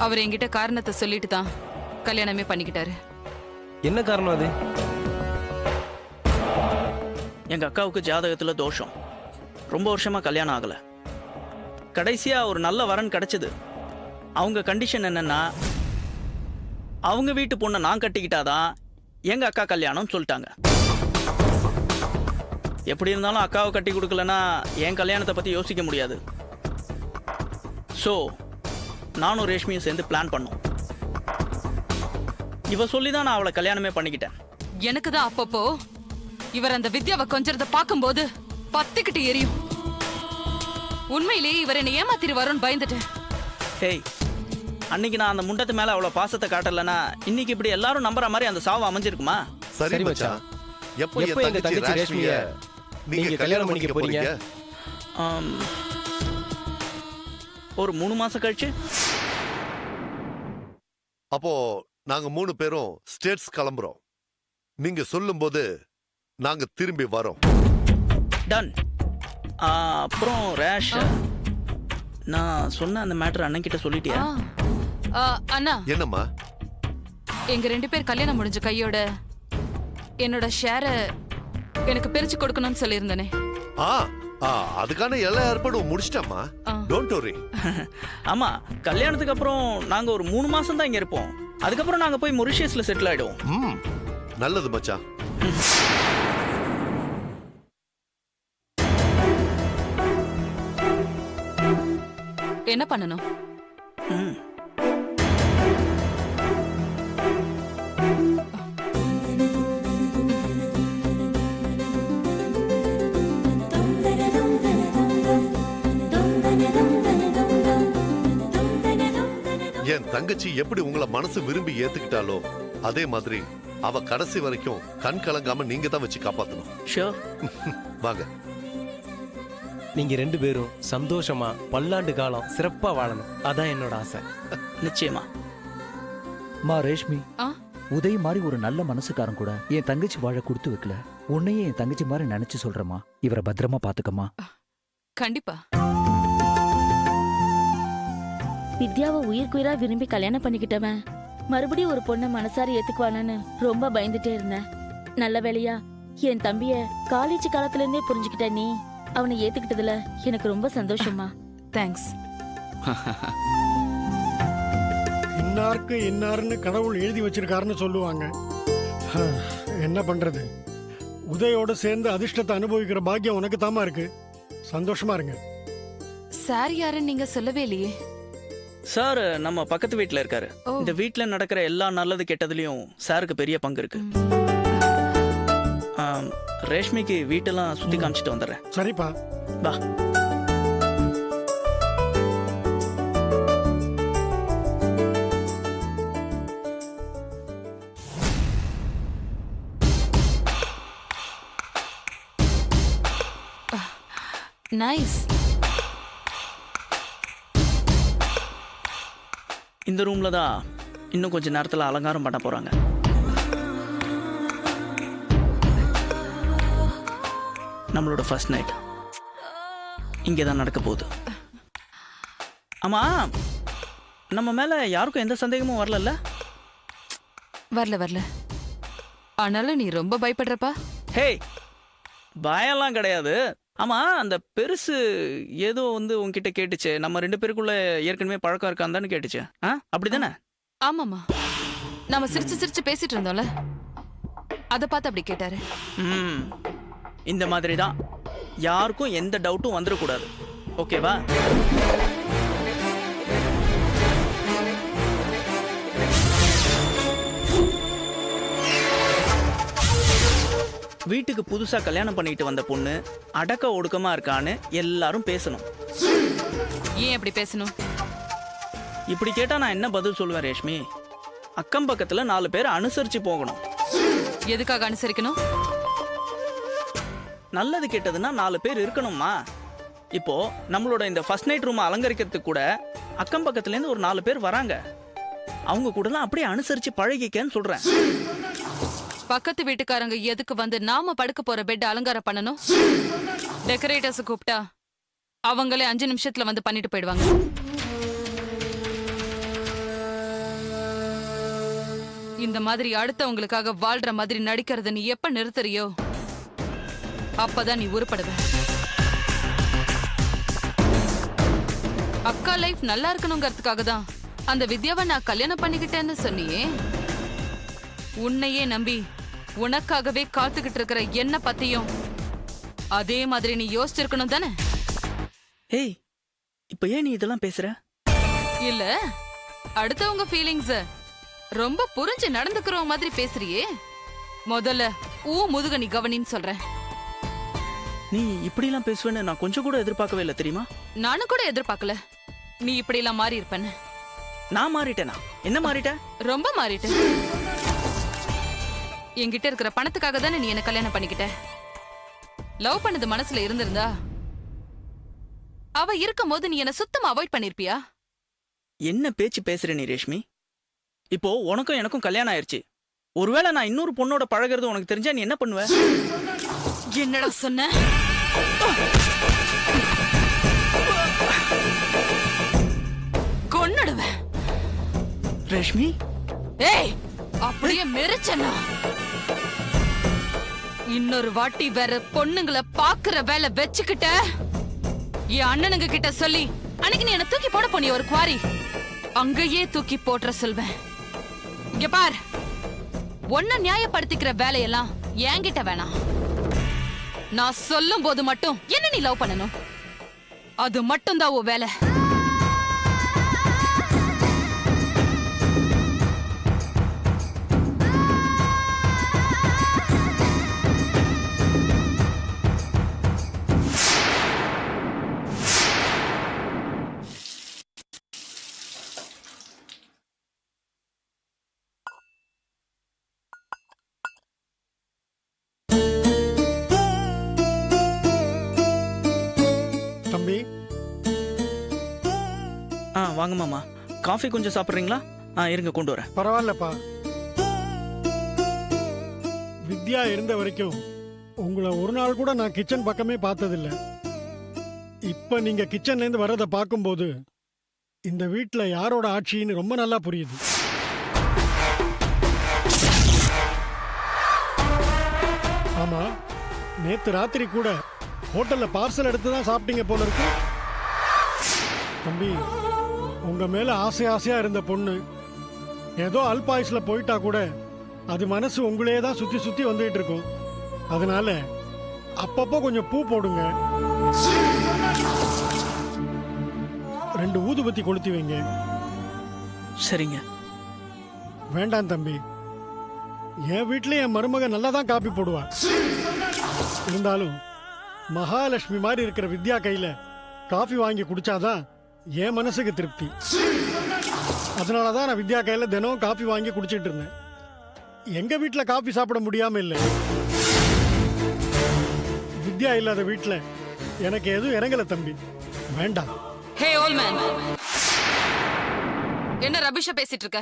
அவர் என்கிட்ட காரணத்தை சொல்லிட்டு தான் கல்யாணமே பண்ணிக்கிட்டாரு. என்ன காரணம் அது? எங்க அக்காவுக்கு ஜாதகத்துல தோஷம். ரொம்ப வருஷமா கல்யாணம் ஆகல. கடைசியா ஒரு நல்ல வரன் கிடைச்சது. அவங்க கண்டிஷன் என்னன்னா, அவங்க வீட்டு பொண்ணை நான் கட்டிக்கிட்டாதான் எங்க அக்கா கல்யாணம் சொல்லிட்டாங்க. எப்படி இருந்தாலும் அக்காவை கட்டி கொடுக்கலன்னா என் கல்யாணத்தை பத்தி யோசிக்க முடியாது. ஸோ நானும் ரேஷ்மியும் சேர்ந்து பிளான் பண்ணோம். இவ சொல்லிதான் நான் அவளை கல்யாணமே பண்ணிக்கிட்டேன். எனக்கு தான் அப்பப்போ இவர் அந்த வித்யாவை கொஞ்சத்தை பார்க்கும்போது பத்திக்கிட்டு எரியும். உண்மையிலேயே இவர் என்னை ஏமாத்திருவாரோன்னு பயந்துட்டேன். ஹேய், அன்னைக்கு நான் அந்த முண்டத்து மேல அவ்வளவு பாசத்தை காட்டலன்னா இன்னைக்கு இப்படி எல்லாரும் நம்புற மாதிரி அந்த சாவு அமைஞ்சிருக்குமா? சரி மச்சான், எப்போ எங்க தங்கச்சி ரேஷ்மிய நீங்க கல்யாணம் பண்ணிக்க போறீங்க? ஒரு 3 மாசம் கழிச்சு. அப்போ நாங்க 3 பேரும் ஸ்டேட்ஸ் கிளம்புறோம். நீங்க சொல்லும்போது நாங்க திரும்பி வரோம். டன். அப்புறம் ரேஷ், நான் சொன்ன அந்த மேட்டர் அண்ணன்கிட்ட சொல்லிட்டியா? அண்ணா, என்னம்மா? எங்க 2 பேர் கல்யாணம் முடிஞ்ச கையோட என்னோட ஷேரை எனக்கு பிரிச்சு கொடுக்கணும்னு சொல்லியிருந்தேனே. அதுக்கான எல்லா ஏற்பாடும் முடிச்சிட்டோம்மா. Don't worry. ஆமா, கல்யாணத்துக்கு அப்புறம் நாங்க ஒரு 3 மாசம் தான் இங்க இருப்போம். அதுக்கப்புறம் நாங்க போய் மொரிஷியஸ்ல செட்டில் ஆயிடுவோம். நல்லது மச்சான். என்ன பண்ணணும்? என் தங்கச்சி எப்படி உங்களை மனசு விரும்பி ஏத்துக்கிட்டாலோ அதே மாதிரி அவ கடைசி வரைக்கும் கண் கலங்காம நீங்க தான் வச்சு காப்பாத்தணும். ஷூர். வாங்க. நீங்க 2 பேரும் சந்தோஷமா பல்லாண்டு காலம் சிறப்பா வாழணும். அதான் என்னோட ஆசை. நிச்சயமா. மா ரேஷ்மி, உதய் மாதிரி ஒரு நல்ல மனசுக்காரன் கூட என் தங்கச்சி வாழ கொடுத்து வைக்கல. உன்னையே என் தங்கச்சி மாதிரி நினைச்சு சொல்றமா. இவரை பத்திரமா பாத்துக்கமா. கண்டிப்பா. வித்யாவை உயிர்க்குயிரா விரும்பி கல்யாணம் பண்ணிக்கிட்டவன் மறுபடியும் ஒரு பொண்ணை மனசார ஏத்துக்குவானு ரொம்ப பயந்துட்டே இருந்தேன். நல்ல வேலையா என் தம்பிய காலேஜ் காலத்துல இருந்தே புரிஞ்சுக்கிட்ட நீ அவனை ஏத்துக்கிட்டதுல எனக்கு ரொம்ப சந்தோஷமா. தேங்க்ஸ். இன்னாருக்கு இன்னாருன்னு கடவுள் எழுதி வச்சிருக்காருன்னு சொல்லுவாங்க. என்ன பண்றது, உதயோட சேர்ந்து அதிர்ஷ்டத்தை அனுபவிக்கிற பாக்கியம் உனக்கு தாமா இருக்கு. சந்தோஷமா இருங்க. சார் யாருன்னு நீங்க சொல்லவே இல்லையே. சார் நம்ம பக்கத்து வீட்டுல இருக்காரு. இந்த வீட்டுல நடக்கிற எல்லா நல்லது கெட்டதுலயும் சாருக்கு பெரிய பங்கு இருக்கு. ரேஷ்மிக்கு வீட்டெல்லாம் சுத்தி காமிச்சிட்டு வந்துடுறேன். சரிப்பா, வா. நைஸ். இந்த ரூம்ல தான் இன்னும் கொஞ்ச நேரத்துல அலங்காரம் பண்ண போறாங்க. நம்மளோட ஃபர்ஸ்ட் நைட் இங்கதான் நடக்க போகுது. ஆமா, நம்ம மேல யாருக்கும் எந்த சந்தேகமும் வரல? வரல. ஆனாலும் நீ ரொம்ப பயப்படுறப்பா. ஹே, பயம்லாம் கிடையாது. ஆமா, அந்த பெருசு ஏதோ உன்கிட்ட கேட்டுச்சு, நம்ம 2 பேருக்குள்ள ஏற்கனவே பழக்கம் இருக்கான்னு கேட்டுச்சு. அப்படிதானே? ஆமாமா, நாம சிரிச்சு பேசிட்டு இருந்தோம்ல, அத பார்த்து அப்படி கேட்டாரு. இந்த மாதிரி தான் யாருக்கும் எந்த டவுட்டும் வந்துடக்கூடாது. ஓகேவா? வீட்டுக்கு புதுசா கல்யாணம் பண்ணிட்டு வந்த பொண்ணு அடக்க ஒடுக்கமா இருக்கான்னு எல்லாரும் பேசணும். ஏன் அப்படி பேசணும்? இப்படி கேட்டா நான் என்ன பதில் சொல்லுவேன் ரேஷ்மி? அக்கம் பக்கத்துல 4 பேர் அனுசரிச்சு போகணும். எதுக்காக அனுசரிக்கணும்? நல்லது கெட்டதுன்னா 4 பேர் இருக்கணுமா? இப்போ நம்மளோட இந்த ஃபர்ஸ்ட் நைட் ரூம் அலங்கரிக்கிறதுக்கு கூட அக்கம் பக்கத்துல இருந்து ஒரு 4 பேர் வராங்க. அவங்க கூடலாம் அப்படியே அனுசரிச்சு பழகிக்கன்னு சொல்றேன். பக்கத்து வீட்டுக்காரங்க எதுக்கு வந்து நாம படுக்க போற பெட் அலங்காரம் பண்ணணும்? டெக்கரேட்டர்ஸ் கூப்பிட்டா அவங்களே 5 நிமிஷத்துல வந்து பண்ணிட்டு போயிடுவாங்க. இந்த மாதிரி அடுத்தவங்களுக்காக வாழ்ற மாதிரி நடிக்கிறத நீ எப்ப நிறுத்துறியோ அப்பதான் நீ உருப்படுவ. அக்கா லைஃப் நல்லா இருக்கணுங்கிறதுக்காக தான் அந்த வித்யாவை நான் கல்யாணம் பண்ணிக்கிட்டேன்னு சொன்னியே. உன்னையே நம்பி உனக்காகவே காத்துக்கிட்டு இருக்கிற என்ன பத்தியும் அதே மாதிரி நீ யோசிச்சிருக்கணும் தானே? ஏய், இப்ப ஏன் நீ இதெல்லாம் பேசுற? இல்ல, அடுத்தவங்க ஃபீலிங்ஸ் ரொம்ப புரிஞ்சு நடந்துக்கிற மாதிரி பேசுறியே. முதல்ல முதுக நீ கவனின்னு சொல்றேன். நீ இப்படி எல்லாம் பேசுவேன்னு நான் கொஞ்சம் கூட எதிர்பார்க்கவே இல்லை தெரியுமா? நானும் கூட எதிர்பார்க்கல நீ இப்படி எல்லாம் மாறி இருப்பேன்னு. நான் மாறிட்டேனா? என்ன மாறிட்ட? ரொம்ப மாறிட்ட. என்கிட்ட இருக்கிற பணத்துக்காக தானே நீ என்ன கல்யாணம் பண்ணிக்கிட்ட. லவ் பண்ணது மனசுல இருந்திருந்தா அவ இருக்கும் போது நீ என்ன சுத்தமா அவாய்ட் பண்ணிருப்பியா? என்ன பேச்சு பேசுற நீ ரேஷ்மி? இப்போ உனக்கும் எனக்கும் கல்யாணம் ஆயிருச்சு. ஒருவேளை நான் இன்னொரு பொண்ணோட பழகிறது உனக்கு தெரிஞ்சா நீ என்ன பண்ணுவ? என்னடா சொன்ன? கொன்னுடுவேன். ரேஷ்மி, ஏய், அப்படியே மெரிச்சனா இன்னொரு வாட்டி வேற பொண்ணுங்களை பாக்குற வேலை வச்சுக்கிட்ட என் அண்ணனுங்க கிட்ட சொல்லி அன்னைக்கு நீ என்ன தூக்கி போட போனிய ஒரு குவாரி அங்கேயே தூக்கி போட்டுற சொல்வேன். இங்க பார், ஒன்ன நியாயப்படுத்திக்கிற வேலையெல்லாம் என்கிட்ட வேணாம். நான் சொல்லும் போது மட்டும் என்ன நீ லவ் பண்ணணும். அது மட்டும் தான் உன் வேலை. தம்பி, வாங்க மாமா. காஃபி கொஞ்சம் சாப்பிட்றீங்களா? இருங்க கொண்டு வரேன். பரவாயில்லப்பா. வித்யா இருந்த வரைக்கும் உங்களை ஒரு நாள் கூட நான் கிச்சன் பக்கமே பார்த்ததில்ல. இப்ப நீங்க கிச்சன்ல இருந்து வர்றதை பார்க்கும்போது இந்த வீட்டுல யாரோட ஆட்சின்னு ரொம்ப நல்லா புரியுது. ஆமா, நேத்து ராத்திரி கூட ஹோட்டல்ல பார்சல் எடுத்து தான் சாப்பிட்டீங்க போல இருக்கு. தம்பி, உங்க மேல ஆசை ஆசையா இருந்த பொண்ணு ஏதோ அல்பாயுஸ்ல போயிட்டா கூட அது மனசு உங்களே தான் சுத்தி சுத்தி வந்துட்டு இருக்கும். அதனால அப்பப்போ கொஞ்சம் பூ போடுங்க, 2 ஊதுபத்தி கொளுத்தி வைங்க. சரிங்க. வேண்டாம் தம்பி, என் வீட்ல என் மருமக நல்லா தான் காப்பி போடுவா. இருந்தாலும் மகாலட்சுமி மாதிரி இருக்கிற வித்யா கையில காஃபி வாங்கி குடிச்சாதான் என் மனசுக்கு திருப்தி. அதனாலதான் நான் வித்யா கையில தினம் காஃபி வாங்கி குடிச்சிட்டு இருந்தேன். எங்க வீட்டுல காஃபி சாப்பிட முடியாம இல்லை. வித்யா இல்லாத வீட்டுல எனக்கு எதுவும் இறங்கல தம்பி, வேண்டாம். ஹே ஓல்ட் மேன், என்ன ரபிஷா பேசிட்டு இருக்க?